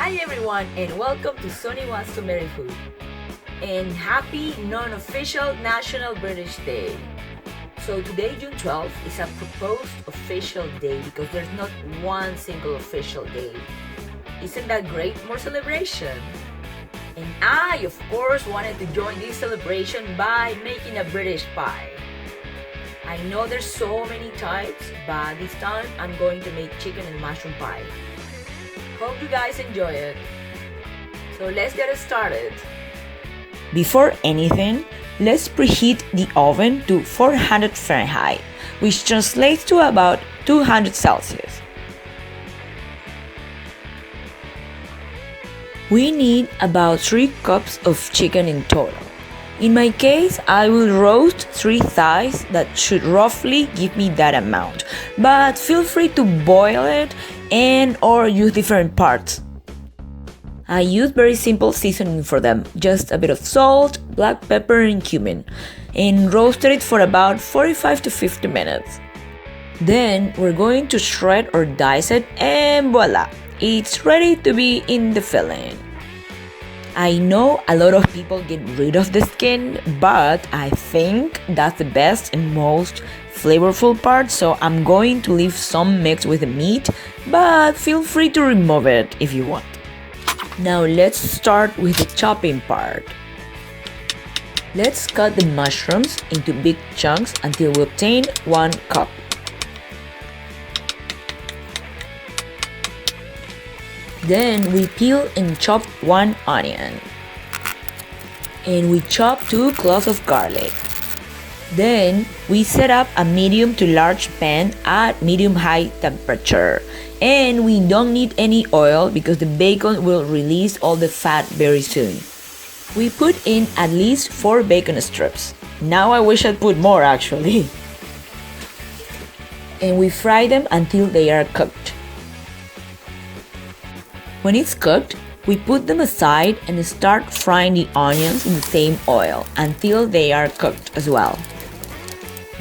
Hi everyone and welcome to Sonny Wants to Marry Food and happy non-official National British Day. So today, June 12th, is a proposed official day because there's not one single official day. Isn't that great? More celebration. And I, of course, wanted to join this celebration by making a British pie. I know there's so many types, but this time I'm going to make chicken and mushroom pie. Hope you guys enjoy it. So let's get started. Before anything, let's preheat the oven to 400 Fahrenheit, which translates to about 200 Celsius. We need about 3 cups of chicken in total. In my case, I will roast 3 thighs that should roughly give me that amount, but feel free to boil it and or use different parts. I use very simple seasoning for them, just a bit of salt, black pepper and cumin, and roasted it for about 45 to 50 minutes. Then we're going to shred or dice it and voila, it's ready to be in the filling. I know a lot of people get rid of the skin, but I think that's the best and most flavorful part, so I'm going to leave some mixed with the meat, but feel free to remove it if you want. Now let's start with the chopping part. Let's cut the mushrooms into big chunks until we obtain 1 cup. Then we peel and chop 1 onion. And we chop 2 cloves of garlic. Then we set up a medium to large pan at medium-high temperature. And we don't need any oil because the bacon will release all the fat very soon. We put in at least 4 bacon strips. Now I wish I'd put more actually. And we fry them until they are cooked. When it's cooked, we put them aside and start frying the onions in the same oil until they are cooked as well.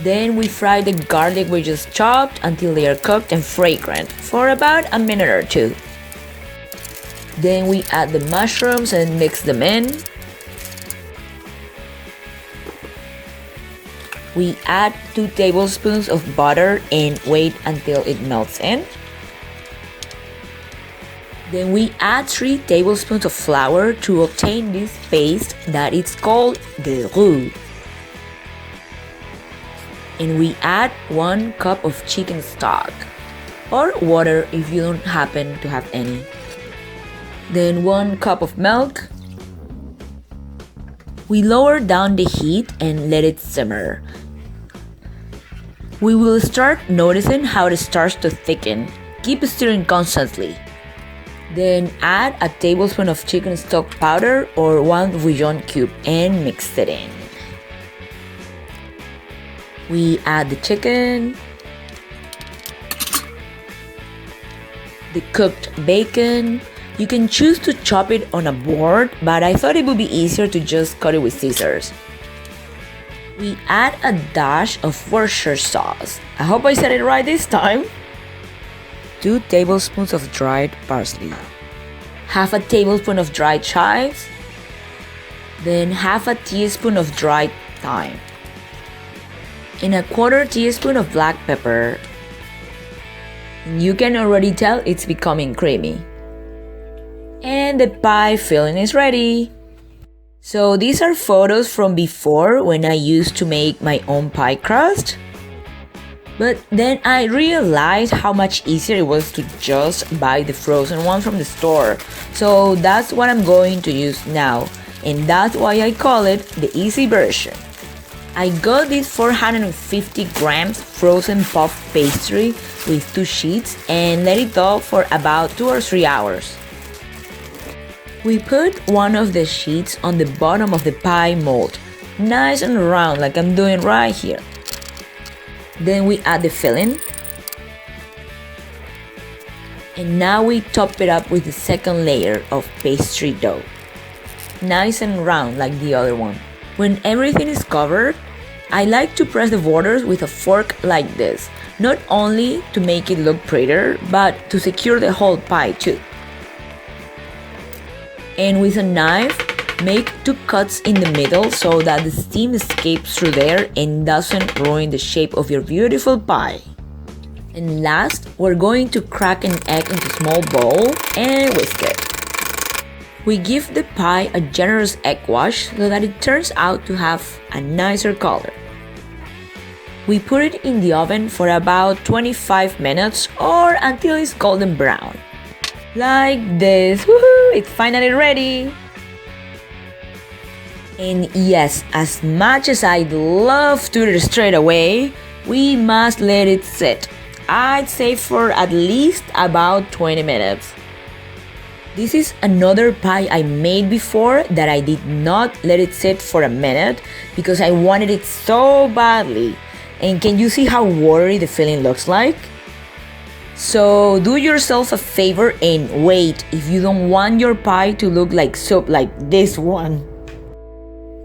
Then we fry the garlic we just chopped until they are cooked and fragrant for about a minute or 2. Then we add the mushrooms and mix them in. We add 2 tablespoons of butter and wait until it melts in. Then we add 3 tablespoons of flour to obtain this paste that is called the roux. And we add 1 cup of chicken stock or water if you don't happen to have any. Then 1 cup of milk. We lower down the heat and let it simmer. We will start noticing how it starts to thicken. Keep stirring constantly. Then add a tablespoon of chicken stock powder or 1 bouillon cube and mix it in. We add the chicken, the cooked bacon. You can choose to chop it on a board, but I thought it would be easier to just cut it with scissors. We add a dash of Worcestershire sauce. I hope I said it right this time. 2 tablespoons of dried parsley, half a tablespoon of dried chives, then half a teaspoon of dried thyme, and a 1/4 teaspoon of black pepper. And you can already tell it's becoming creamy. And the pie filling is ready. So these are photos from before when I used to make my own pie crust. But then I realized how much easier it was to just buy the frozen one from the store. So that's what I'm going to use now. And that's why I call it the easy version. I got this 450 grams frozen puff pastry with 2 sheets and let it thaw for about 2 or 3 hours. We put one of the sheets on the bottom of the pie mold, nice and round like I'm doing right here. Then we add the filling. And now we top it up with the second layer of pastry dough. Nice and round like the other one. When everything is covered, I like to press the borders with a fork like this, not only to make it look prettier, but to secure the whole pie too. And with a knife, make 2 cuts in the middle so that the steam escapes through there and doesn't ruin the shape of your beautiful pie. And last, we're going to crack an egg into a small bowl and whisk it. We give the pie a generous egg wash so that it turns out to have a nicer color. We put it in the oven for about 25 minutes or until it's golden brown. Like this. Woohoo! It's finally ready! And yes, as much as I'd love to eat it straight away, we must let it sit. I'd say for at least about 20 minutes. This is another pie I made before that I did not let it sit for a minute because I wanted it so badly. And can you see how watery the filling looks like? So do yourself a favor and wait if you don't want your pie to look like soup like this one.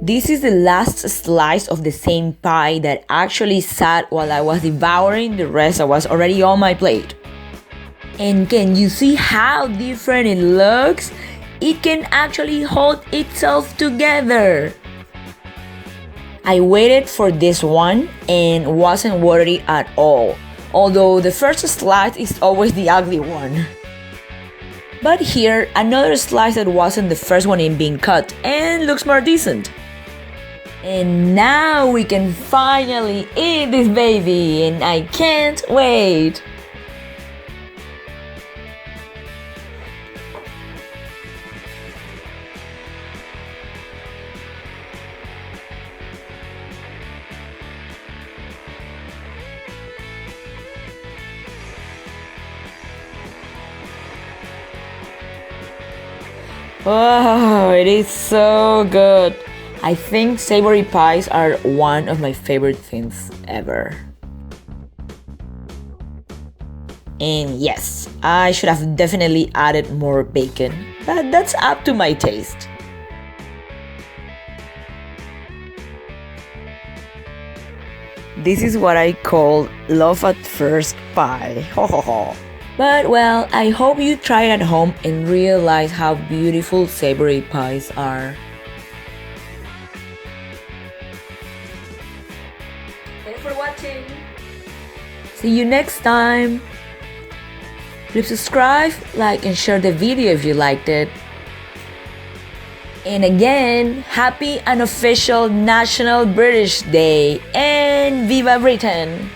This is the last slice of the same pie that actually sat while I was devouring the rest that was already on my plate. And can you see how different it looks? It can actually hold itself together. I waited for this one and wasn't watery at all, although the first slice is always the ugly one. But here, another slice that wasn't the first one in being cut and looks more decent. And now we can finally eat this baby, and I can't wait! Oh, it is so good. I think savory pies are one of my favorite things ever. And yes, I should have definitely added more bacon, but that's up to my taste. This is what I call love at first pie. Ho ho ho. But well, I hope you try it at home and realize how beautiful savory pies are. Thanks for watching. See you next time. Please subscribe, like, and share the video if you liked it. And again, happy unofficial National British Day and Viva Britain!